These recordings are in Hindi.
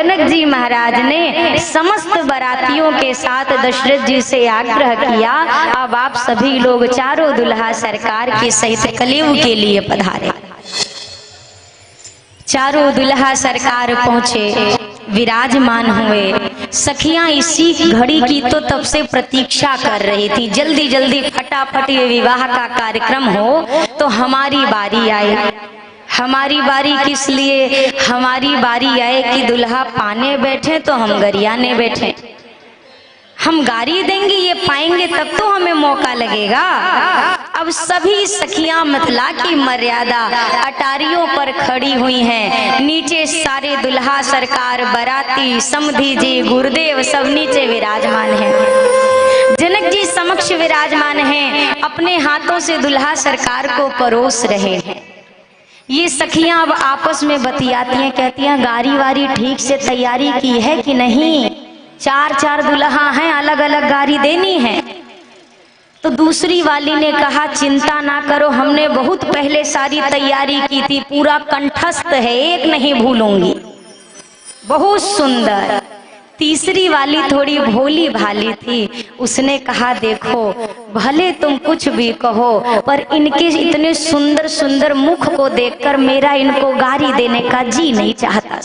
जनक जी महाराज ने समस्त बारातियों के साथ दशरथ जी से आग्रह किया, अब आप सभी लोग चारों दुल्हा सरकार के सहित कलयुग के लिए पधारे। चारों दुल्हा सरकार पहुंचे, विराजमान हुए। सखियां इसी घड़ी की तो तब से प्रतीक्षा कर रही थी, जल्दी जल्दी फटाफट ये विवाह का कार्यक्रम हो तो हमारी बारी आए। हमारी बारी किस लिए? हमारी बारी आए कि दुल्हा पाने बैठे तो हम गरियाने बैठे। हम गारी देंगे ये पाएंगे तब तो हमें मौका लगेगा। अब सभी सखियां मिथिला की मर्यादा अटारियों पर खड़ी हुई हैं। नीचे सारे दुल्हा सरकार, बाराती, समधी जी, गुरुदेव सब नीचे विराजमान हैं। जनक जी समक्ष विराजमान हैं, अपने हाथों से दुल्हा सरकार को परोस रहे हैं। ये सखियां अब आपस में बतियाती हैं, कहती हैं गारी वारी ठीक से तैयारी की है कि नहीं? चार चार दुल्हा हैं, अलग अलग गारी देनी है। तो दूसरी वाली ने कहा चिंता ना करो, हमने बहुत पहले सारी तैयारी की थी, पूरा कंठस्थ है, एक नहीं भूलूंगी। बहुत सुंदर। तीसरी वाली थोड़ी भोली भाली थी, उसने कहा देखो भले तुम कुछ भी कहो पर इनके इतने सुंदर सुंदर मुख को देखकर मेरा इनको गारी देने का जी नहीं चाहता।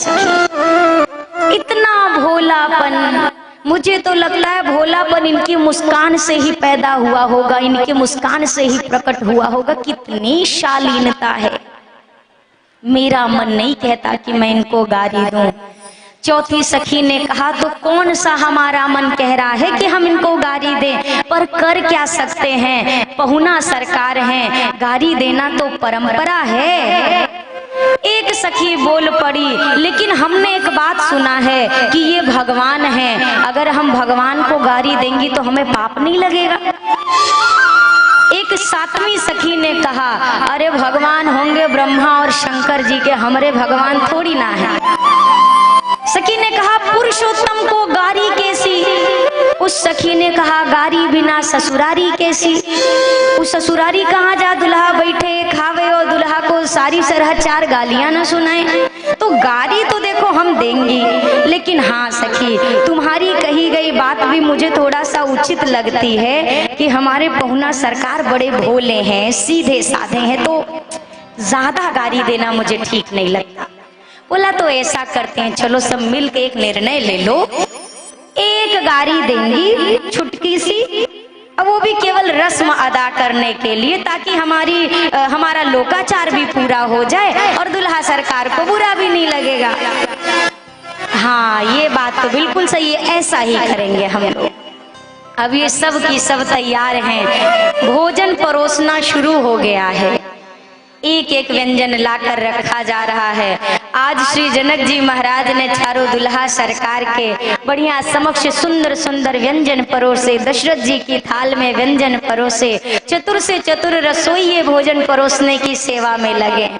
इतना भोलापन, मुझे तो लगता है भोलापन इनकी मुस्कान से ही पैदा हुआ होगा, इनकी मुस्कान से ही प्रकट हुआ होगा। कितनी शालीनता है। मेरा मन नहीं कहता कि मैं इनको गारी दूं। चौथी सखी ने कहा तो कौन सा हमारा मन कह रहा है कि हम इनको गारी दें, पर कर क्या सकते हैं, पहुना सरकार हैं, गारी देना तो परंपरा है। एक सखी बोल पड़ी लेकिन हमने एक बात सुना है कि ये भगवान हैं, अगर हम भगवान को गारी देंगी तो हमें पाप नहीं लगेगा। एक सातवीं सखी ने कहा अरे भगवान होंगे ब्रह्मा और शंकर जी के, हमारे भगवान थोड़ी ना है। सखी ने कहा पुरुषोत्तम को गारी कैसी? उस सखी ने कहा गारी बिना ससुरारी कैसी? उस ससुरारी कहाँ जा दुल्हा बैठे खावे और दुल्हा को सारी सरह चार गालियां न सुनाए। तो गारी तो देखो हम देंगी, लेकिन हाँ सखी तुम्हारी कही गई बात भी मुझे थोड़ा सा उचित लगती है कि हमारे पहुना सरकार बड़े भोले हैं, सीधे साधे हैं, तो ज्यादा गारी देना मुझे ठीक नहीं लगता। बोला तो ऐसा करते हैं, चलो सब मिल के एक निर्णय ले लो, एक गारी देंगी छुटकी सी, अब वो भी केवल रस्म अदा करने के लिए, ताकि हमारा लोकाचार भी पूरा हो जाए और दुल्हा सरकार को बुरा भी नहीं लगेगा। हाँ ये बात तो बिल्कुल सही है, ऐसा ही करेंगे हम लोग। अब ये सब की सब तैयार हैं, भोजन परोसना शुरू हो गया है, एक एक व्यंजन लाकर रखा जा रहा है। आज श्री जनक जी महाराज ने चारों दुल्हा सरकार के बढ़िया समक्ष सुंदर सुंदर व्यंजन परोसे, दशरथ जी की थाल में व्यंजन परोसे, चतुर से चतुर रसोइये भोजन परोसने की सेवा में लगे।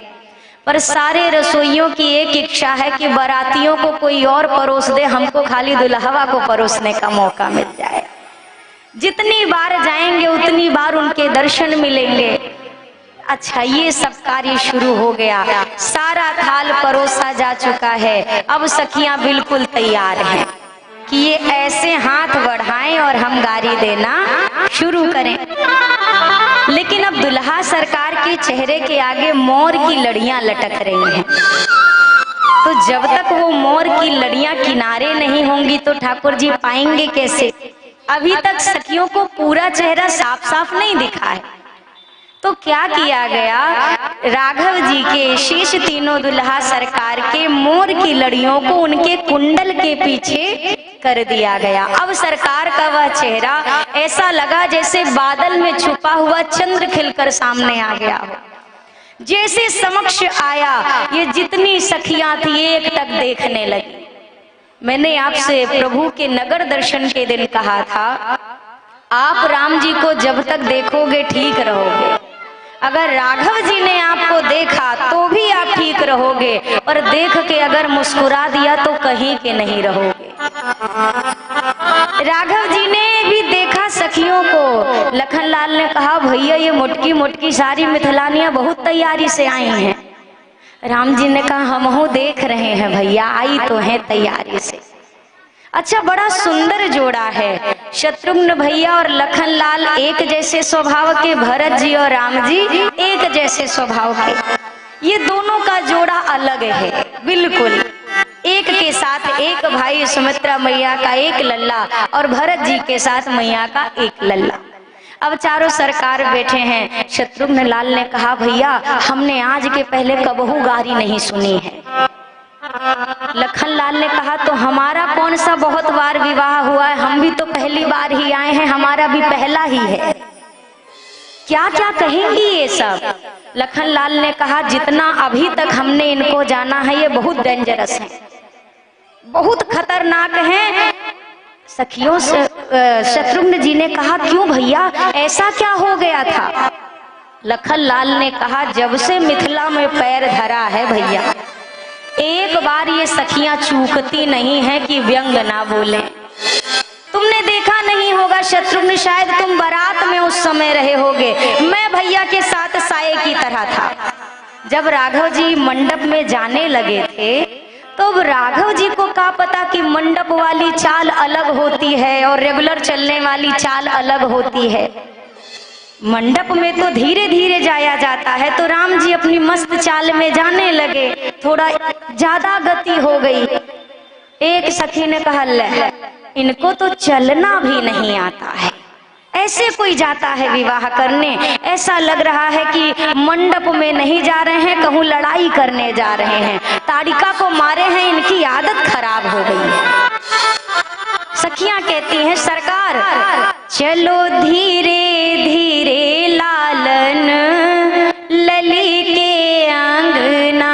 पर सारे रसोइयों की एक इच्छा है कि बारातियों को कोई और परोस दे, हमको खाली दुल्हवा को परोसने का मौका मिल जाए। जितनी बार जाएंगे उतनी बार उनके दर्शन मिलेंगे। अच्छा ये सब कार्य शुरू हो गया, सारा थाल परोसा जा चुका है। अब सखियां बिल्कुल तैयार हैं कि ये ऐसे हाथ बढ़ाएं और हम गारी देना शुरू करें। लेकिन अब दुल्हा सरकार के चेहरे के आगे मोर की लड़ियां लटक रही हैं, तो जब तक वो मोर की लड़ियां किनारे नहीं होंगी तो ठाकुर जी पाएंगे कैसे? अभी तक सखियों को पूरा चेहरा साफ साफ नहीं दिखा है। तो क्या किया गया, राघव जी के शेष तीनों दुल्हा सरकार के मोर की लड़ियों को उनके कुंडल के पीछे कर दिया गया। अब सरकार का वह चेहरा ऐसा लगा जैसे बादल में छुपा हुआ चंद्र खिलकर सामने आ गया हो। जैसे समक्ष आया, ये जितनी सखियां थी एक टक देखने लगी। मैंने आपसे प्रभु के नगर दर्शन के दिन कहा था, आप राम जी को जब तक देखोगे ठीक रहोगे, अगर राघव जी ने आपको देखा तो भी आप ठीक रहोगे, पर देख के अगर मुस्कुरा दिया तो कहीं के नहीं रहोगे। राघव जी ने भी देखा सखियों को। लखनलाल ने कहा भैया ये मोटकी मोटकी सारी मिथिलानियां बहुत तैयारी से आई हैं। राम जी ने कहा हमहू देख रहे हैं भैया, आई तो है तैयारी से। अच्छा, बड़ा सुंदर जोड़ा है, शत्रुघ्न भैया और लखन लाल एक जैसे स्वभाव के, भरत जी और राम जी एक जैसे स्वभाव के। ये दोनों का जोड़ा अलग है बिल्कुल। एक के साथ एक भाई सुमित्रा मैया का एक लल्ला और भरत जी के साथ मैया का एक लल्ला। अब चारों सरकार बैठे हैं। शत्रुघ्न लाल ने कहा भैया हमने आज के पहले कबहू गारी नहीं सुनी है। लखन लाल ने कहा तो हमारा कौन सा बहुत बार विवाह हुआ है, हम भी तो पहली बार ही आए हैं, हमारा भी पहला ही है। क्या क्या कहेंगी ये सब। लखन लाल ने कहा जितना अभी तक हमने इनको जाना है ये बहुत डेंजरस है, बहुत खतरनाक है। सखियों से शत्रुघ्न जी ने कहा क्यों भैया, ऐसा क्या हो गया था। लखन लाल ने कहा जब से मिथिला में पैर धरा है भैया, एक बार ये सखियां चूकती नहीं है कि व्यंग ना बोले। तुमने देखा नहीं होगा शत्रुघ्न, शायद तुम बारात में उस समय रहे होगे, मैं भैया के साथ साये की तरह था। जब राघव जी मंडप में जाने लगे थे तो राघव जी को क्या पता कि मंडप वाली चाल अलग होती है और रेगुलर चलने वाली चाल अलग होती है। मंडप में तो धीरे धीरे जाया जाता है, तो राम जी अपनी मस्त चाल में जाने लगे, थोड़ा ज्यादा गति हो गई। एक सखी ने कहा ले इनको तो चलना भी नहीं आता है, ऐसे कोई जाता है विवाह करने, ऐसा लग रहा है कि मंडप में नहीं जा रहे हैं, कहूँ लड़ाई करने जा रहे हैं, ताड़िका को मारे हैं, इनकी आदत खराब हो गई है। सखियां कहती हैं सरकार चलो धीरे धीरे लालन लली के अंगना,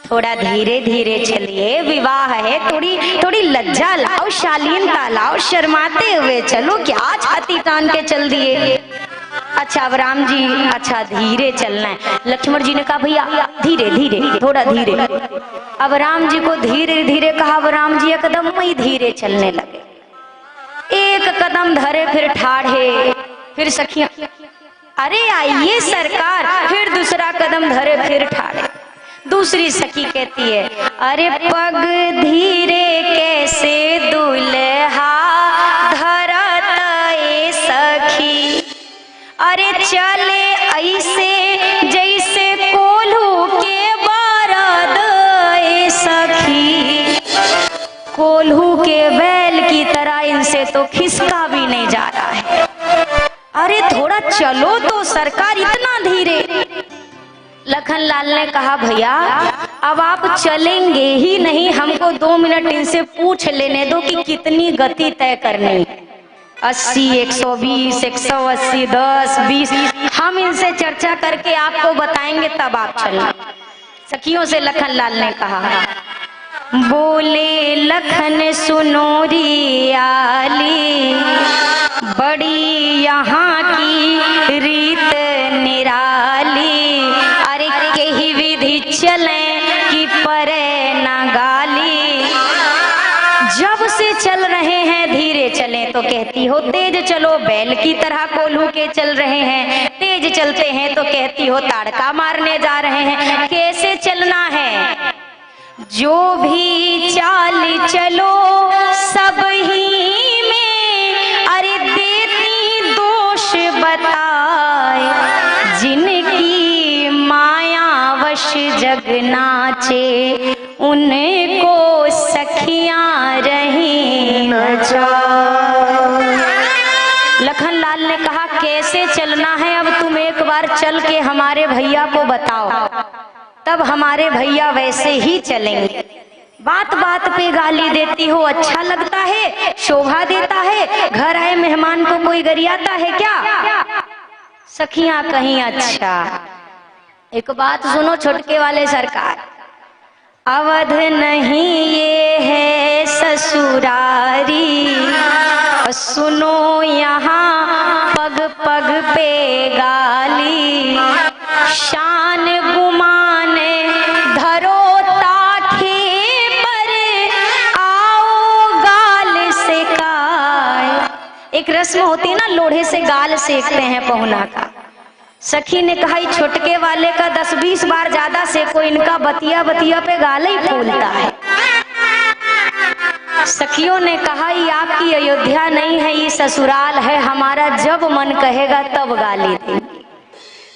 थोड़ा धीरे धीरे चलिए, विवाह है, थोड़ी थोड़ी लज्जा लाओ, शालीनता लाओ, शर्माते हुए चलो, क्या छाती तान के चल दिए। अच्छा अब राम जी अच्छा धीरे चलना है। लक्ष्मण जी ने कहा भैया धीरे धीरे, थोड़ा धीरे। अब राम जी को धीरे धीरे कहा, अब राम जी एकदम ही धीरे चलने लगे। एक कदम धरे फिर ठाढ़े, फिर सखियां अरे आइए सरकार, फिर दूसरा कदम धरे फिर ठाढ़े। दूसरी सखी कहती है अरे पग धीरे कैसे दुल्हा धरत ए सखी, अरे चले ऐसे जैसे कोल्हू के बरद ए सखी, कोल्हू के बैल की तरह इनसे तो खिसका भी नहीं जा रहा है। अरे थोड़ा चलो तो सरकार, इतना धीरे। लखन लाल ने कहा भैया अब आप चलेंगे ही नहीं, हमको 2 मिनट इनसे पूछ लेने दो कि कितनी गति तय करनी, 80, 120, 180, 10, 20, हम इनसे चर्चा करके आपको बताएंगे तब आप चलना। सखियों से लखन लाल ने कहा बोले लखन सुनोरी आली, बड़ी यहाँ की रीत निराली, अरे कही विधि चले कि परे ना गाली। जब से चल रहे हैं धीरे चलें तो कहती हो तेज चलो, बैल की तरह कोल्हू के चल रहे हैं, तेज चलते हैं तो कहती हो ताड़का मारने जा रहे हैं। कैसे चलना है, जो भी चाल चलो सब ही में, अरे देती दोष बताए, जिनकी माया वश जग नाचे, उनको सखियां रही न जाए। लखन लाल ने कहा कैसे चलना है, अब तुम एक बार चल के हमारे भैया को बताओ, तब हमारे भैया वैसे ही चलेंगे। बात बात पे गाली देती हो, अच्छा लगता है, शोभा देता है, घर आए मेहमान को कोई गरियाता है क्या। सखियां कहीं अच्छा। एक बात सुनो छोटके वाले सरकार, अवध नहीं ये है ससुरारी, सुनो यहाँ पग पग पे गाली, शान गुमाने धरो ताखे पर, आओ गाल से काय। एक रस्म होती है ना, लोढ़े से गाल सेकते हैं पहुना का। सखी ने कहा छोटके वाले का 10-20 बार ज्यादा से कोई इनका बतिया बतिया पे गाल ही फूलता है। सखियों ने कहा ये आपकी अयोध्या नहीं है, ये ससुराल है, हमारा जब मन कहेगा तब गाली देंगे।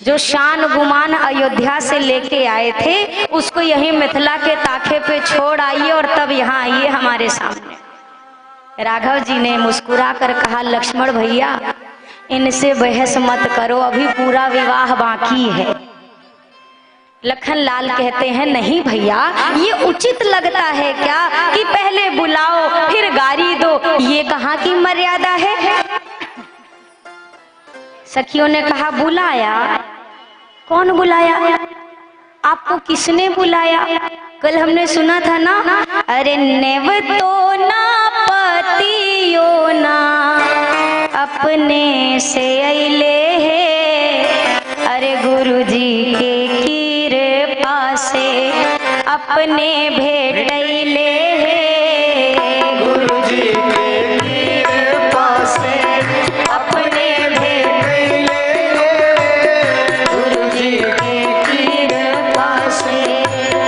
जो शान गुमान अयोध्या से लेके आए थे उसको यहीं मिथिला के ताखे पे छोड़ आइए और तब यहाँ आइए हमारे सामने। राघव जी ने मुस्कुरा कर कहा लक्ष्मण भैया इनसे बहस मत करो, अभी पूरा विवाह बाकी है। लखन लाल कहते हैं नहीं भैया ये उचित लगता है क्या कि पहले बुलाओ फिर गारी दो, ये कहाँ की मर्यादा है। सखियों ने कहा बुलाया? कौन बुलाया? आपको किसने बुलाया? कल हमने सुना था ना, अरे नेव तो ना पतियो ना अपने से अइले है, अरे गुरुजी के कृपा से अपने भेटैले है, गुरुजी के कृपा से अपने भेटैले है, गुरुजी के कृपा से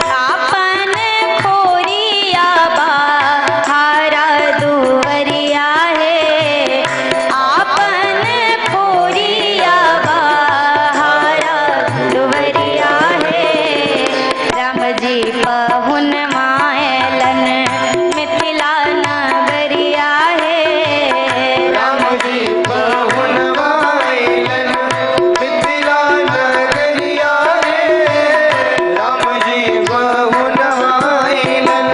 आपन खोरिया बहारा दुवरिया है, आपन खोरिया बहारा दुवरिया है, राम जी पहुन मायलन मिथिला नगरिया है, राम जी पहुन मायलन मिथिला नगरिया है, राम जी पहुन मायलन।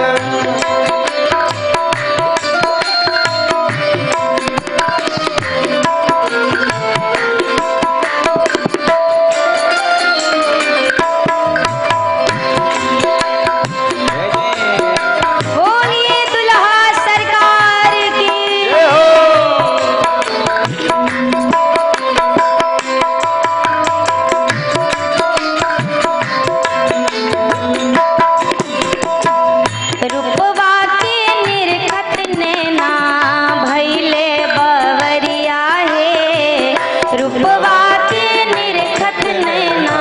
बोलिए दुल्हा सरकार की। रूपवा के निरखत नैना भैले बवरिया है, रूपवा के निरखत नैना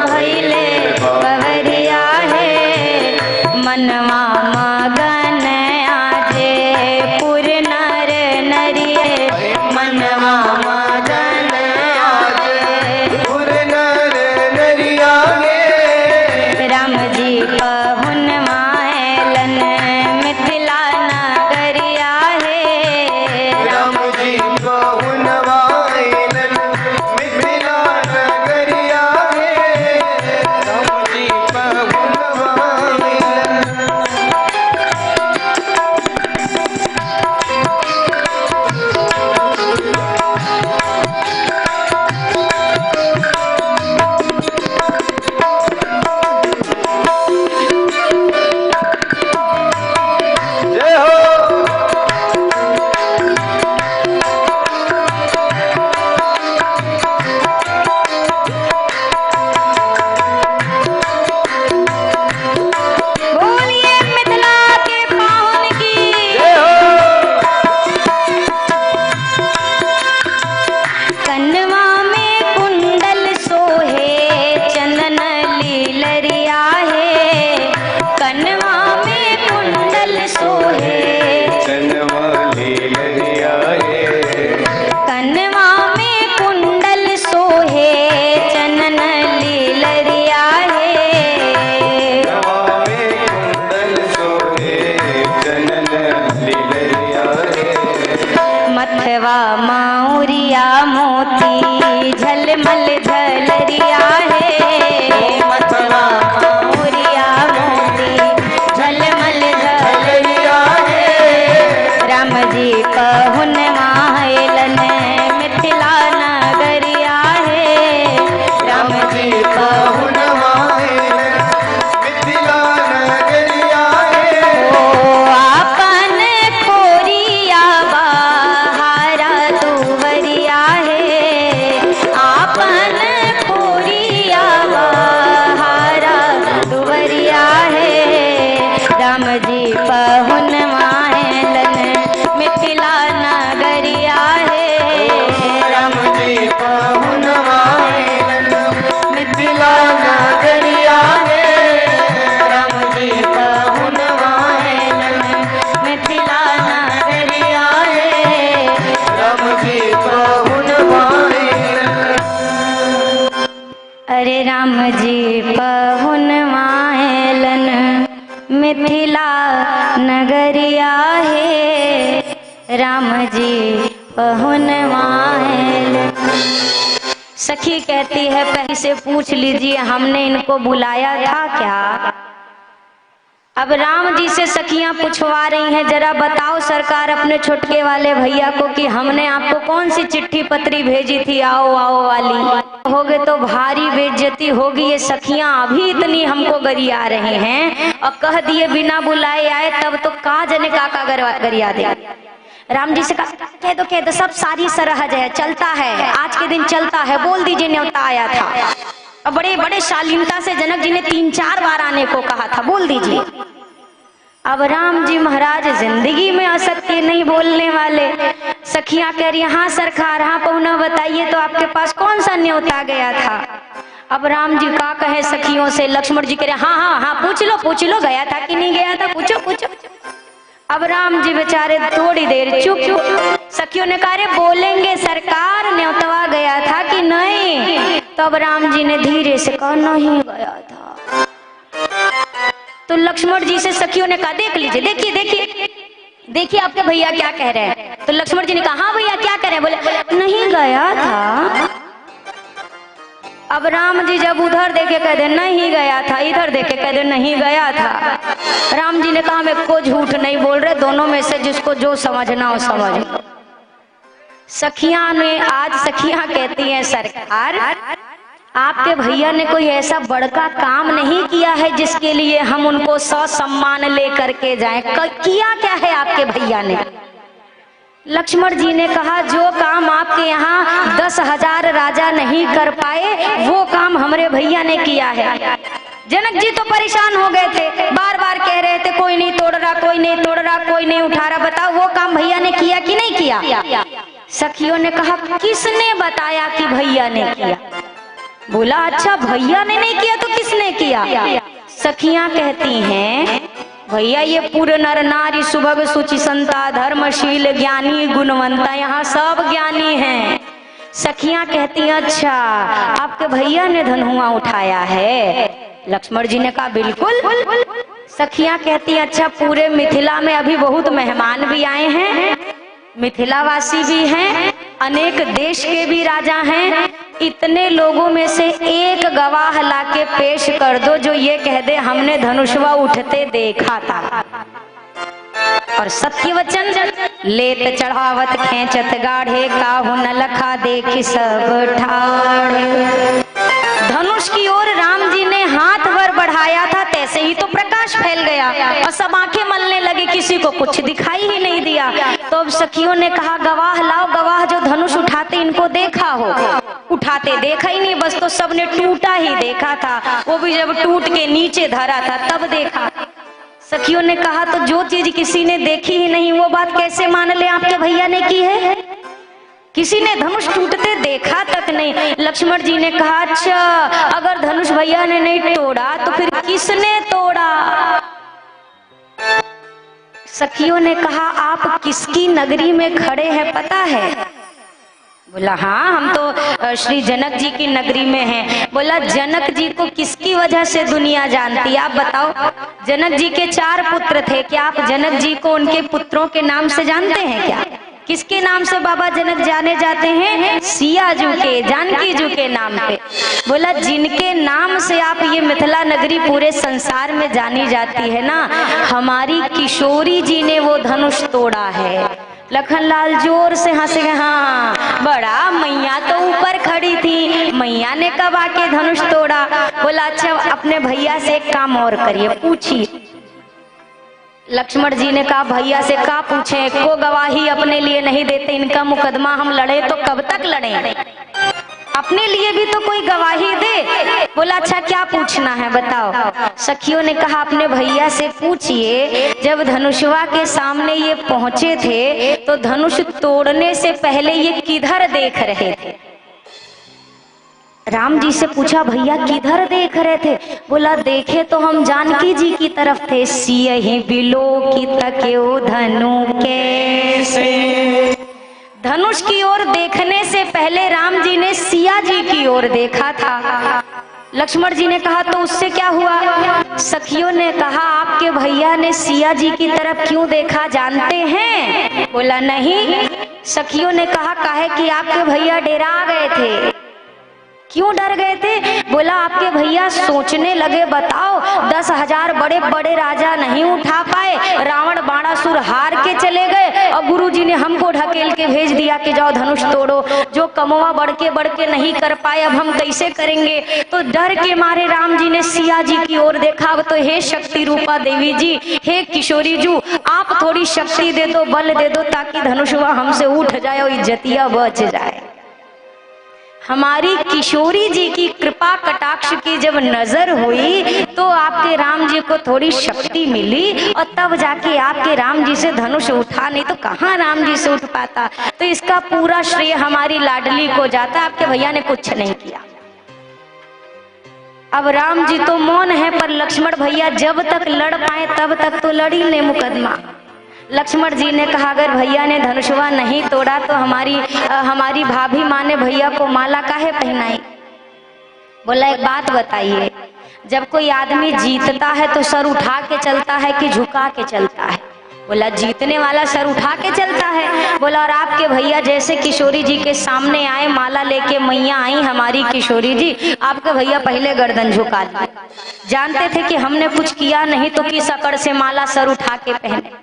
भैले बवरिया है, मनवा मगन आजे पुर नर नरिये, मनवा मगन आजे पुर नर नरिया है, राम जी पहुन मायलन मिथिला नगरिया है, राम जी पहुन मायलन मिथिला नगरिया है, राम जी पहुन मायलन। जय हो। बोलिए मिथिला के पाहुन की। जय हो। कन्वा में कुंडल सोहे चंदन लीलरिया है, कन्वा में कुंडल सोहे, चनवाली लरिया है, कन्वा में कुंडल सोहे चंदन लीलरिया है, नवा में कुंडल सोहे चनन लीलरिया है, मथवा माउरिया मोती झलमल झलरिया है, मथवा माउरिया मोती झलमल झलरिया है, राम जी पहुन मायलन मिथिला नगरिया है, राम जी पहुन मायलन मिथिला नगरिया है, ओ आपन खोरिया बहारा दुवरिया है, आपन खोरिया बहारा दुवरिया है, राम जी पहुन मायलन मिथिला नगरिया है, राम जी पहुन मायलन नगरिया है, राम जी पहुनवा है। सखी कहती है पहले से पूछ लीजिए हमने इनको बुलाया था क्या। अब राम जी से सखियां पूछवा रही हैं, जरा बताओ सरकार अपने छुटके वाले भैया को कि हमने आपको कौन सी चिट्ठी पत्री भेजी थी आओ आओ वाली। होगे तो भारी बेइज्जती होगी। ये सखियां अभी इतनी हमको गरिया रहे हैं और कह दिए बिना बुलाए आए, तब तो का जने काका गरिया दे। राम जी से कह दो सब सारी सरहज है, चलता है, आज के दिन चलता है, बोल दीजिए न्योता आया था। और बड़े बड़े शालीनता से जनक जी ने 3-4 बार आने को कहा था, बोल दीजिए। अब राम जी महाराज जिंदगी में असत्य नहीं बोलने वाले। सखियां कह रही हाँ सरकार, हाँ पहुना बताइए तो आपके पास कौन सा न्योता गया था। अब राम जी का कहे सखियों से। लक्ष्मण जी कह रहे हाँ हाँ हाँ पूछ लो गया था कि नहीं गया था, पूछो। अब राम जी बेचारे थोड़ी देर चुप। सखियों ने कहा बोलेंगे सरकार न्योतवा गया था कि नहीं। तो अब राम जी ने धीरे से कहा नहीं गया था। तो लक्ष्मण जी से सखियों ने कहा देख लीजिए, देखिए आपके भैया क्या कह रहे हैं। तो लक्ष्मण जी ने कहा हाँ भैया क्या कह रहे हैं। बोले नहीं गया था। अब राम जी जब उधर देखे कह दे नहीं गया था, इधर देखे कह दे नहीं गया था। राम जी ने कहा मैं को झूठ नहीं बोल रहे, दोनों में से जिसको जो समझना हो समझ लो। सखियां कहती हैं सरकार आपके भैया ने कोई ऐसा बड़का काम नहीं किया है जिसके लिए हम उनको ससम्मान लेकर के जाएं। किया क्या है आपके भैया ने। लक्ष्मण जी ने कहा जो काम आपके यहाँ 10,000 राजा नहीं कर पाए वो काम हमारे भैया ने किया है। जनक जी तो परेशान हो गए थे, बार बार कह रहे थे कोई नहीं तोड़ रहा, कोई नहीं उठा रहा, बताओ वो काम भैया ने किया कि नहीं किया। सखियों ने कहा किसने बताया कि भैया ने किया। बोला अच्छा भैया ने नहीं किया तो किसने किया। सखियां कहती हैं भैया ये पूरे नर नारी सुभग सुचि संता धर्मशील ज्ञानी गुणवंता यहाँ सब ज्ञानी हैं। सखियां कहती हैं अच्छा आपके भैया ने धनुआ उठाया है। लक्ष्मण जी ने कहा बिल्कुल। सखियां कहती हैं अच्छा पूरे मिथिला में अभी बहुत मेहमान भी आए हैं, मिथिलावासी भी हैं, अनेक देश के भी राजा हैं, इतने लोगों में से एक गवाह लाके पेश कर दो जो ये कह दे हमने धनुषवा उठते देखा था। और सत्य वचन लेत चढ़ावत खेचत गाढ़े काहू न लखा देखी सब ठाड़। धनुष की ओर राम जी ने हाथ भर बढ़ाया था, तैसे ही तो प्रकाश फैल गया और सब आंखें मलने लगे, किसी को कुछ दिखाई ही नहीं दिया। तो अब सखियों ने कहा गवाह लाओ, गवाह जो धनुष उठाते इनको देखा हो। उठाते देखा ही नहीं, बस तो सबने टूटा ही देखा था, वो भी जब टूट के नीचे धरा था तब देखा। सखियों ने कहा तो जो चीज किसी ने देखी ही नहीं वो बात कैसे मान ले आपके भैया ने की है। किसी ने धनुष टूटते देखा तक नहीं। लक्ष्मण जी ने कहा अच्छा अगर धनुष भैया ने नहीं तोड़ा तो फिर किसने तोड़ा। सखियों ने कहा आप किसकी नगरी में खड़े हैं पता है। बोला हाँ हम तो श्री जनक जी की नगरी में हैं। बोला जनक जी को किसकी वजह से दुनिया जानती है आप बताओ। जनक जी के 4 पुत्र थे, क्या आप जनक जी को उनके पुत्रों के नाम से जानते हैं क्या। किसके नाम से बाबा जनक जाने जाते हैं, सिया जू के, जानकी जू के नाम पे। बोला जिनके नाम से आप ये मिथिला नगरी पूरे संसार में जानी जाती है ना, हमारी किशोरी जी ने वो धनुष तोड़ा है। लखनलाल जोर से हंसे, हाँ बड़ा मैया तो ऊपर खड़ी थी, मैया ने कब आके धनुष तोड़ा। बोला अच्छा अपने भैया से एक काम और करिए, पूछिए। लक्ष्मण जी ने कहा भैया से क्या पूछे, को गवाही अपने लिए नहीं देते, इनका मुकदमा हम लड़े तो कब तक लड़े, अपने लिए भी तो कोई गवाही दे। बोला अच्छा क्या पूछना है बताओ। सखियों ने कहा अपने भैया से पूछिए जब धनुषवा के सामने ये पहुंचे थे तो धनुष तोड़ने से पहले ये किधर देख रहे थे। राम जी से पूछा भैया किधर देख रहे थे। बोला देखे तो हम जानकी जी की तरफ थे, सियहि बिलो की तक्यो धनु कैसे। धनुष की ओर देखने से पहले राम जी ने सिया जी की ओर देखा था। लक्ष्मण जी ने कहा तो उससे क्या हुआ? सखियों ने कहा आपके भैया ने सिया जी की तरफ क्यों देखा जानते हैं? बोला नहीं। सखियों ने कहा काहे कि आपके भैया डेरा गए थे। क्यों डर गए थे? बोला आपके भैया सोचने लगे बताओ 10,000 बड़े बड़े राजा नहीं उठा पाए, रावण बाणासुर हार के चले गए और गुरुजी ने हमको ढकेल के भेज दिया कि जाओ धनुष तोड़ो। जो कमवा बढ़ के नहीं कर पाए अब हम कैसे करेंगे? तो डर के मारे राम जी ने सिया जी की ओर देखा। अब तो हे शक्ति रूपा देवी जी, हे किशोरी जू, आप थोड़ी शक्ति दे दो, बल दे दो ताकि धनुषवा हमसे उठ जाए और इज्जतिया बच जाए। हमारी किशोरी जी की कृपा कटाक्ष की जब नजर हुई तो आपके राम जी को थोड़ी शक्ति मिली और तब जाके आपके राम जी से धनुष उठा, नहीं तो कहाँ राम जी से उठ पाता। तो इसका पूरा श्रेय हमारी लाडली को जाता, आपके भैया ने कुछ नहीं किया। अब राम जी तो मौन है पर लक्ष्मण भैया जब तक लड़ पाए तब तक तो लड़ी ले मुकदमा। लक्ष्मण जी ने कहा अगर भैया ने धनुषवा नहीं तोड़ा तो हमारी भाभी माँ ने भैया को माला काहे पहनाई? बोला एक बात बताइए, जब कोई आदमी जीतता है तो सर उठा के चलता है कि झुका के चलता है? बोला जीतने वाला सर उठा के चलता है। बोला और आपके भैया जैसे किशोरी जी के सामने आए, माला लेके मैया आई हमारी किशोरी जी, आपके भैया पहले गर्दन झुका दिए। जानते थे कि हमने कुछ किया नहीं तो किस अकड़ से माला सर उठा के पहने।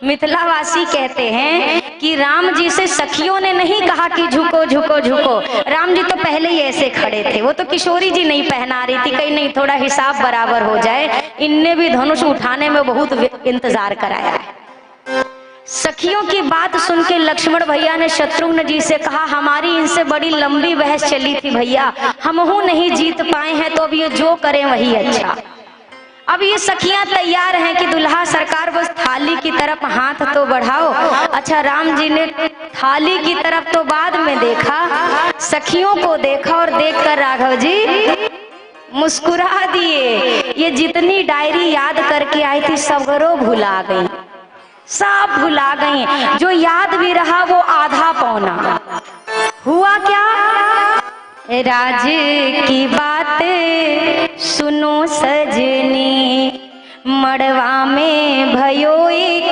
मिथिलावासी कहते हैं कि राम जी से सखियों ने नहीं कहा कि झुको झुको झुको, राम जी तो पहले ही ऐसे खड़े थे। वो तो किशोरी जी नहीं पहना रही थी, कहीं नहीं थोड़ा हिसाब बराबर हो जाए। इनने भी धनुष उठाने में बहुत इंतजार कराया है। सखियों की बात सुन के लक्ष्मण भैया ने शत्रुघ्न जी से कहा हमारी इनसे बड़ी लंबी बहस चली थी भैया, हमहू नहीं जीत पाए हैं तो अब ये जो करें वही अच्छा। अब ये सखियां तैयार हैं कि दुल्हा सरकार बस थाली की तरफ हाथ तो बढ़ाओ। अच्छा राम जी ने थाली की तरफ तो बाद में देखा, सखियों को देखा और देखकर राघव जी मुस्कुरा दिए। ये जितनी डायरी याद करके आई थी सबरो भुला गई, सब भुला गई। जो याद भी रहा वो आधा पौना। हुआ क्या? राज की बात सुनो सजनी, मड़वा में भयो एक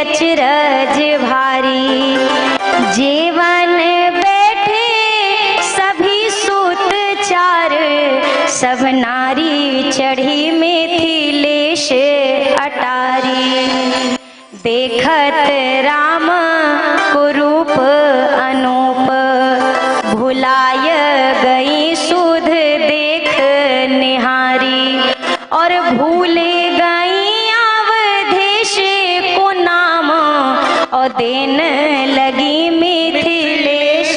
अचरज भारी। जीवन बैठे सभी सूत चार, सब नारी चढ़ी मिथिलेश अटारी। देखत राम कुरूप अनूप, भुलाय गई सुध देख निहारी। और भूले गई अवधेश को नाम, और देन लगी मिथिलेश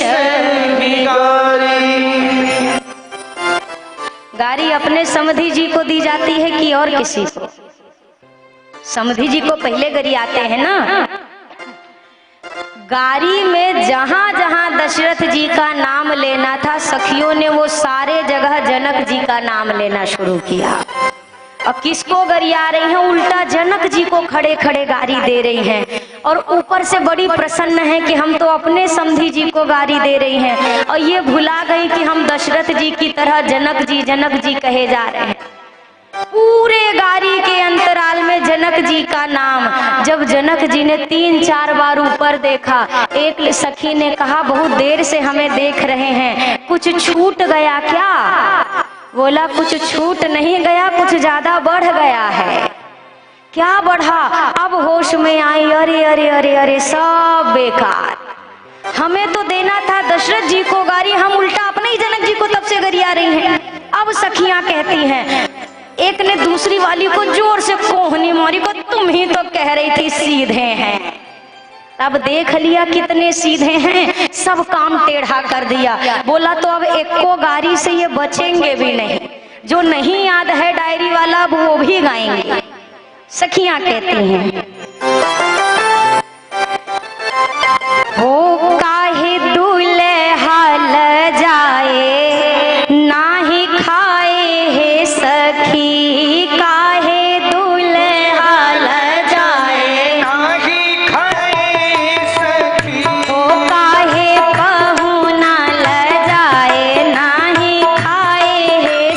गारी। अपने समधी जी को दी जाती है कि और किसी को? समधी जी को पहले गरी आते हैं ना। गारी में जहां जहां दशरथ जी का नाम लेना था सखियों ने वो सारे जगह जनक जी का नाम लेना शुरू किया। और किसको गरिया रही हैं? उल्टा जनक जी को खड़े खड़े गारी दे रही हैं। और ऊपर से बड़ी प्रसन्न है कि हम तो अपने समधी जी को गारी दे रही हैं और ये भुला गई कि हम दशरथ जी की तरह जनक जी कहे जा रहे हैं। पूरे गारी के अंतराल में जनक जी का नाम। जब जनक जी ने 3-4 बार ऊपर देखा, एक सखी ने कहा बहुत देर से हमें देख रहे हैं, कुछ छूट गया क्या? बोला कुछ छूट नहीं गया, कुछ ज्यादा बढ़ गया है। क्या बढ़ा? अब होश में आई, अरे अरे अरे अरे सब बेकार। हमें तो देना था दशरथ जी को गारी, हम उल्टा अपने ही जनक जी को तब से गरिया रही हैं। अब सखियां कहती हैं, एक ने दूसरी वाली को जोर से कोहनी मारी को, तुम ही तो कह रही थी सीधे हैं। तब देख लिया कितने सीधे हैं, सब काम टेढ़ा कर दिया। बोला तो अब एक को गारी से ये बचेंगे भी नहीं। जो नहीं याद है डायरी वाला अब वो भी गाएंगे। सखियां कहती हैं हो काहे दुल्हा ल जाए, नाही खाए है सखी, काहे दुल्हा ल जाए, नाही खाए सखी। हो काहे पहुना ल जाए, नाही खाए है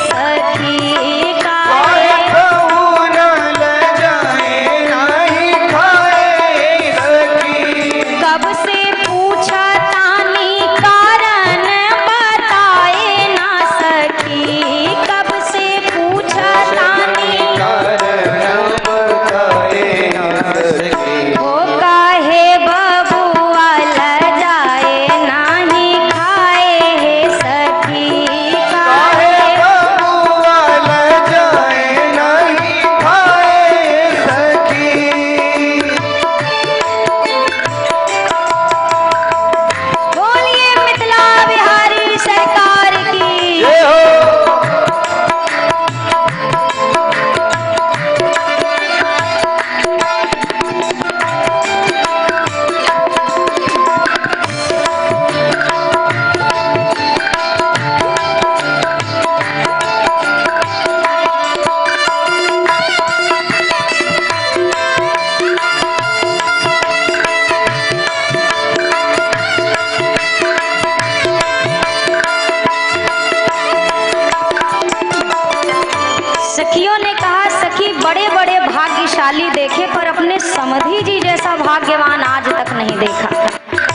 भाग्यशाली देखे पर अपने समधी जी जैसा भाग्यवान आज तक नहीं देखा।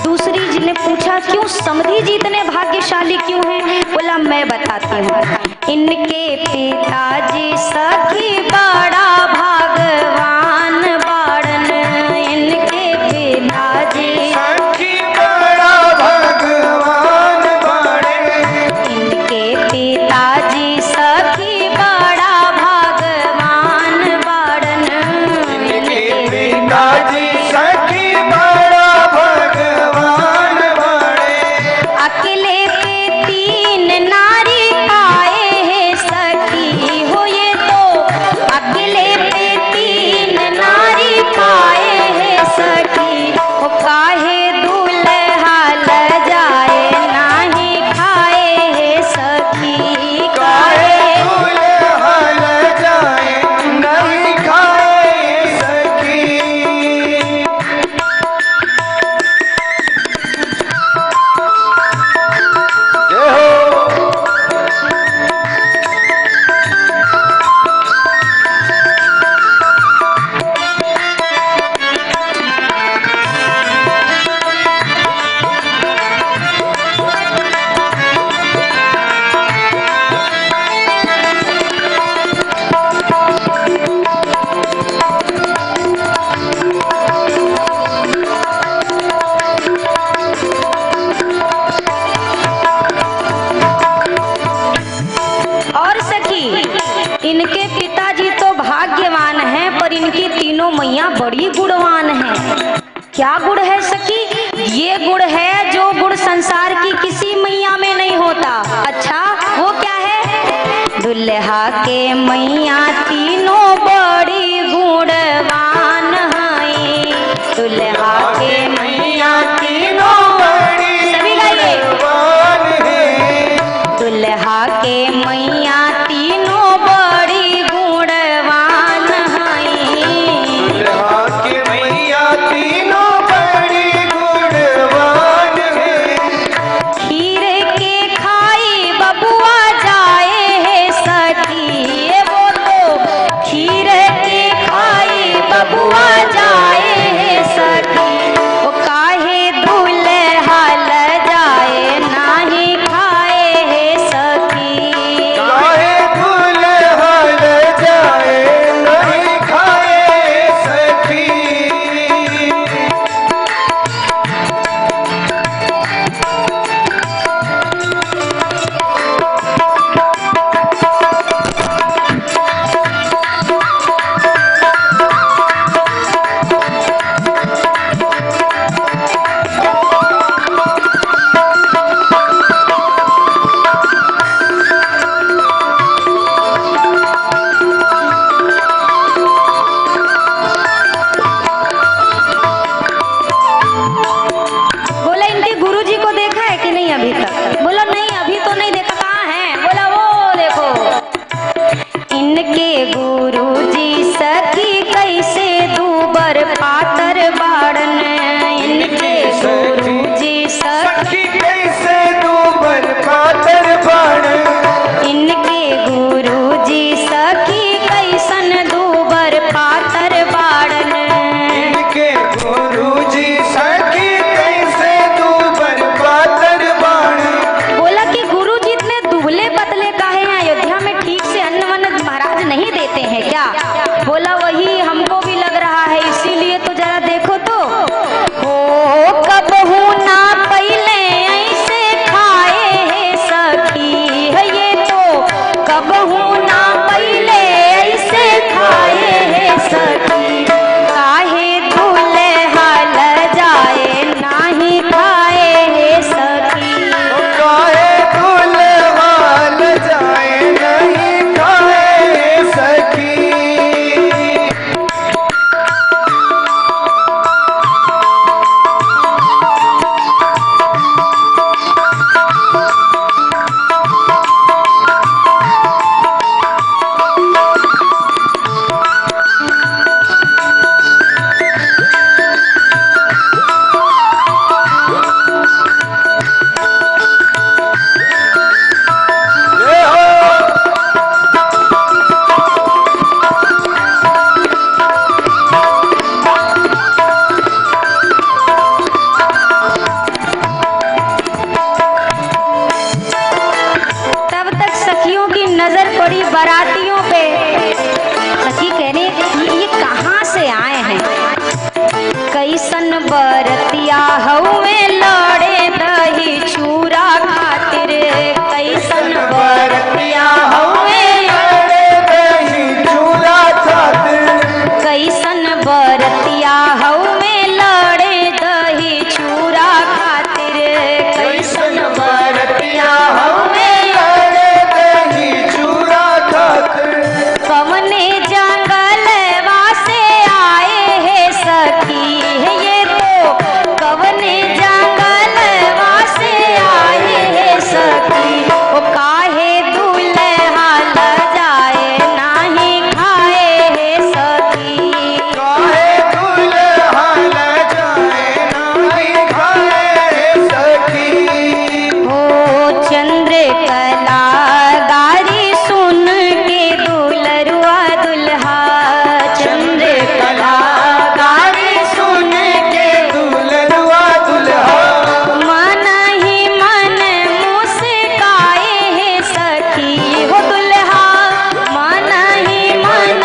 दूसरी जी ने पूछा क्यों समधी जी इतने भाग्यशाली क्यों हैं? बोला मैं बताती हूँ। इनके पिताजी सखी बड़ा भगवान बाड़न, इनके पिताजी सखी बड़ा भगवान बाड़े, इनके पिताजी सखी बड़ा भगवान बाड़न, इनके पिताजी सखी बड़ा भगवान बाड़े। अकेले पे 3 नारी आए हैं सखी हो, ये तो अकेले पे 3 नारी पाए हैं सखी हो। काहे दूल्हा ल जाए नाही खाए हैं सखी, काहे दूल्हा ल जाए नहीं खाए सखी। जय हो। और सखी इनके पिताजी तो भाग्यवान हैं पर इनकी तीनों मैया बड़ी गुणवान हैं। क्या गुण है सखी? ये गुण है जो गुण संसार की किसी मैया में नहीं होता। अच्छा वो क्या है? दुल्हा के मैया तीनों बड़ी गुणवान हैं, दुल्हा के मैया तीनों बड़ी सभी गाइए। गुणवान है। दुल्हा के मैया तीनों बड़ी गुणवान हैं, दुल्हा के मैया तीनों बड़ी गुणवान है। खीर के खाई बबुआ जाए है सखी, ये वो तो खीर के खाई बबुआ कैसन बरतिया हउए लड़े दही चूरा खातिर, कैसन बरतिया हउए लड़े दही चूड़ा खातिर, कैसन बरतिया हउए लड़े दही चूरा खातिर, कैसन बरतिया हमें लड़े दही चूड़ा खातिर। कवने जंगलवा से आए है सखी, ये तो कवने जंगलवा से आए है सखी, ओ काहे दुल्हा ल जाए नाही खाए है सखी, काहे दुल्हा ल जाए नाही खाए सखी। हो चंद्रकला गारी सुन के दुलरुआ दुल्हा, चंद्रकला गारी सुन के दुल्हनुआ दुल्हा, मन ही मन मुस्काए है सखी, हो दुल्हा मन ही मन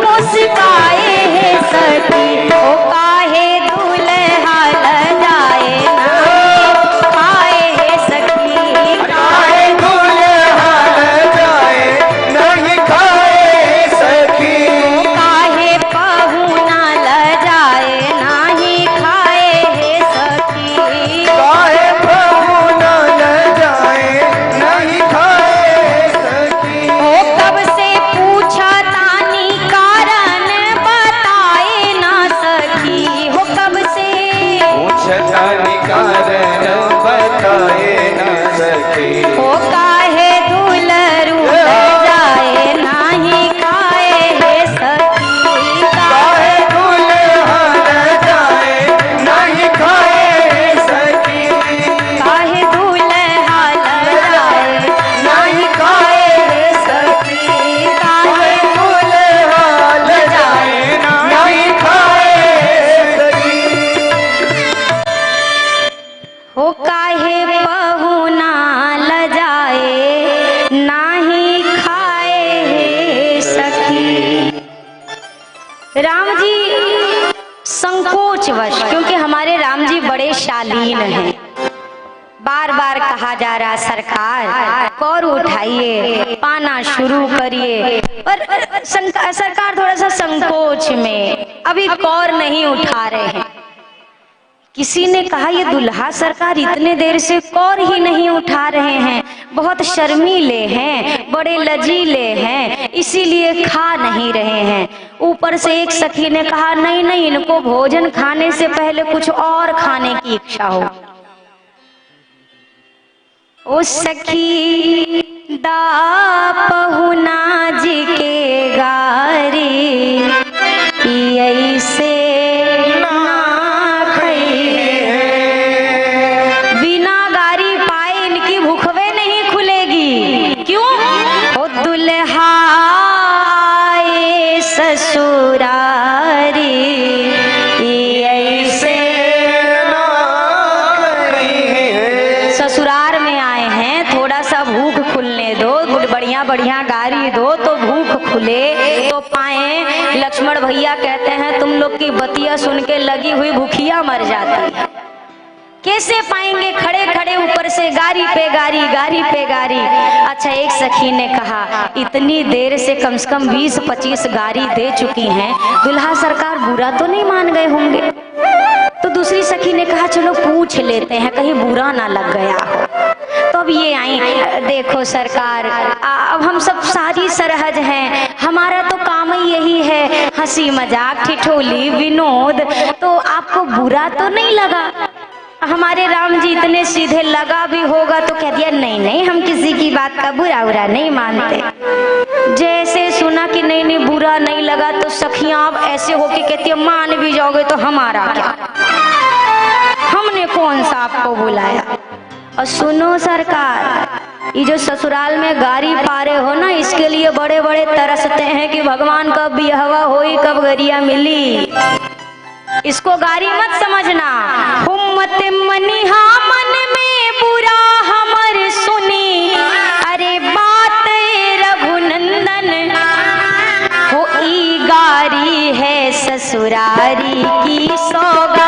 मुस्काए है सखी, ओ काहे दुल्हा ल जाए नाही खाए है सखी, काहे दुल्हा ल जाए नहीं खाए सखी। काहे पहुना ल जाए नाही खाए है सखी, काहे प्रभु न ल जाए नहीं खाए सखी। ओ कब से पूछा तानी कारण बताए ना सखी, हो कब से पूछता निकारण बताए न सके। हो काहे दुलरू ल जाए नाही खाए है सखी, काहे दुल्हा ल जाए नहीं खाए सकी। काहे दुल्हा ल जाए नहीं खाए सकी। काहे दुल्हा ल जाए नहीं खाए सकी। हो काहे पहुना ल जाए नाही खाए हे सखी। राम जी संकोचवश, क्योंकि हमारे राम जी बड़े शालीन हैं, बार बार कहा जा रहा सरकार कौर उठाइए पाना शुरू करिए, पर सरकार थोड़ा सा संकोच में अभी कौर नहीं उठा रहे हैं। किसी ने कहा ये दुल्हा सरकार इतने देर से कौर ही नहीं उठा रहे हैं, बहुत शर्मीले हैं, बड़े लजीले हैं, इसीलिए खा नहीं रहे हैं। ऊपर से एक सखी ने कहा नहीं नहीं, इनको भोजन खाने से पहले कुछ और खाने की इच्छा हो। ओ सखी दा पहुना जी के गारी ऐसे बिना गारी पाए इनकी भूखवे नहीं खुलेगी। क्यों? ओ दुल्हा आए ससुरारी ऐसे ससुराल में आए हैं, थोड़ा सा भूख खुलने दो, बढ़िया बढ़िया गारी दो तो भूख खुले तो पाए। लक्ष्मण भैया कहते हैं तुम लोग की बतिया सुन के लगी हुई भूखिया मर जाती है। कैसे पाएंगे? खड़े खड़े ऊपर से गारी पे गारी, गारी पे गारी। अच्छा, एक सखी ने कहा इतनी देर से कम 20-25 गारी दे चुकी हैं, दुल्हा सरकार बुरा तो नहीं मान गए होंगे। तो दूसरी सखी ने कहा चलो पूछ लेते हैं, कहीं बुरा ना लग गया हो। तो अब ये आई, देखो सरकार अब हम सब सारी सरहद हैं, हमारा तो काम ही यही है हंसी मजाक ठिठोली विनोद, तो आपको बुरा तो नहीं लगा? हमारे राम जी इतने सीधे, लगा भी होगा तो कह दिया नहीं नहीं, हम किसी की बात का बुरा बुरा नहीं मानते। जैसे सुना कि नहीं नहीं बुरा नहीं लगा, तो सखियां अब ऐसे होके कहती है मान भी जाओगे तो हमारा क्या, हमने कौन सा आपको बुलाया। और सुनो सरकार, ये जो ससुराल में गारी पारे हो ना, इसके लिए बड़े बड़े तरसते हैं कि भगवान कब बिहवा होई, कब गरिया मिली। इसको गारी मत समझना। हुम्मत मनिहा मन में बुरा हमर सुनी, अरे बात रघुनंदन हो ई गारी है ससुरारी की सौगात।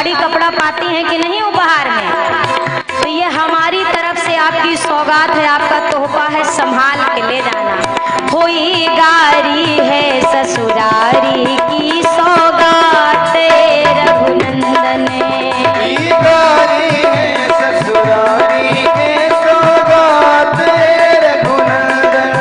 साड़ी कपड़ा पाती हैं कि नहीं उपहार में, तो ये हमारी तरफ से आपकी सौगात है, आपका तोहफा है, संभाल के ले जाना। हुई गारी है ससुरारी की सौगात रघुनंदन, गारी है ससुरारी के सौगात रघुनंदन।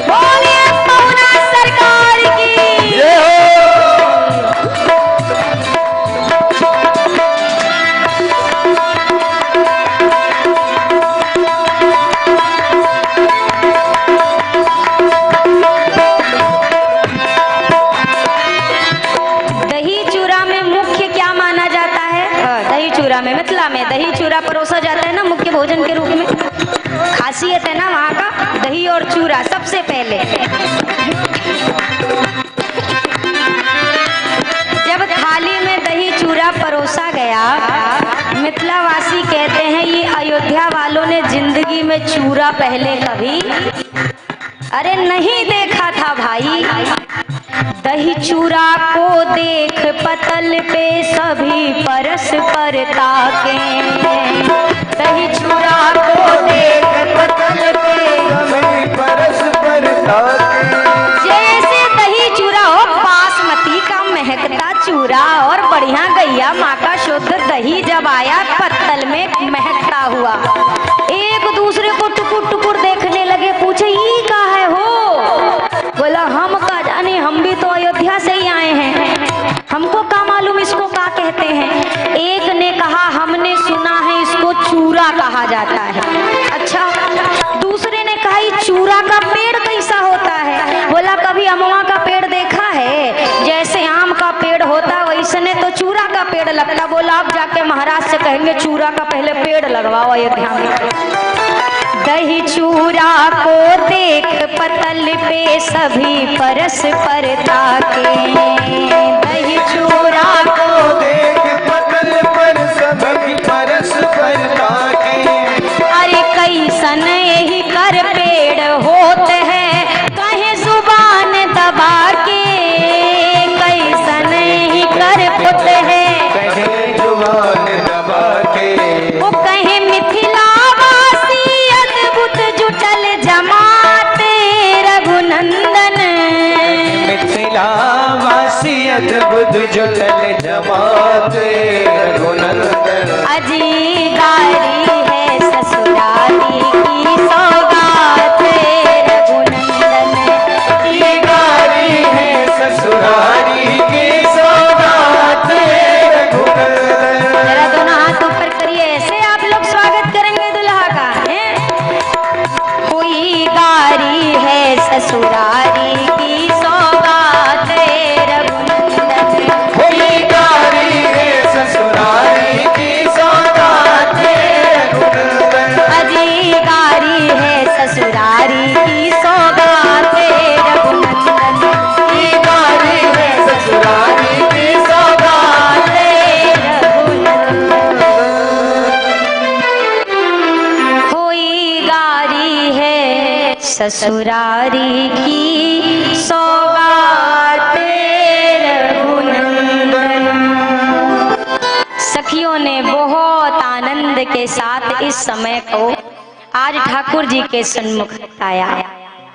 बोलिए पहुना सरकार की। जय हो। दही चूरा में मुख्य क्या माना जाता है? दही चूरा में, मिथिला में दही चूरा परोसा जाता है ना मुख्य भोजन के रूप में। खासियत है ना वहाँ का, दही और चूरा सबसे पहले। जब थाली में दही चूरा परोसा गया, मिथिलावासी कहते हैं ये अयोध्या वालों ने जिंदगी में चूरा पहले कभी अरे नहीं देखा था भाई। दही चूरा को देख पतल पे सभी परस्पर ताके, दही चूरा को देख पतल पे सभी परस्पर ताके। जैसे दही चूरा हो बासमती का महकता चूरा और बढ़िया गैया माँ का शुद्ध दही जब आया पत्तल में महकता हुआ, एक दूसरे को टुकुर टुकुर देखने लगे, पूछे ये का है हो? बोला हम का जाने, हम भी तो अयोध्या से ही आए हैं, हमको का मालूम इसको का कहते हैं। एक ने कहा हमने सुना है इसको चूरा कहा जाता है। अच्छा, दूसरे ने कहा ये चूरा का पेड़ कैसा होता है? बोला कभी अमवा का पेड़ देखा है? जैसे आम का पेड़ होता वैसने तो चूरा का पेड़ लगता। बोला आप जाके महाराज से कहेंगे चूरा का पहले पेड़ लगवाओ अयोध्या में। दही चूरा को देख पतल पे सभी परस्पर ताके, दही चूरा को देख पतल पर सभी परस्पर ताके। अरे कैसन यही कर पेड़ होते हैं कहे जुबान दबा के, कैसन यही कर पुत है कहे जुबान दबा के। वो कहे मिथिला वासी अद्भुत जुटल जमात रघुनंदन, मिथिला वासी अद्भुत जुटल जमात रघुनंदन। अजी गारी है ससुराली की सौगात रघुनंदन, ये गारी है ससुरारी की सौगात रघुनंदन। जरा दोनों हाथ ऊपर करिए, ऐसे आप लोग स्वागत करेंगे दुल्हा का है? कोई गारी है ससुरारी की सौगात रघुनंदन, ये गारी है ससुरारी की सौगात रघुनंदन। अजी गारी है ससुरारी की सौगात रघुनंदन, ये गारी है ससुरारी की सौगात रघुनंदन। होई गारी है ससुरारी की सौगात रघुनंदन। सखियों ने बहुत आनंद के साथ इस समय को आज ठाकुर जी के सन्मुख आया।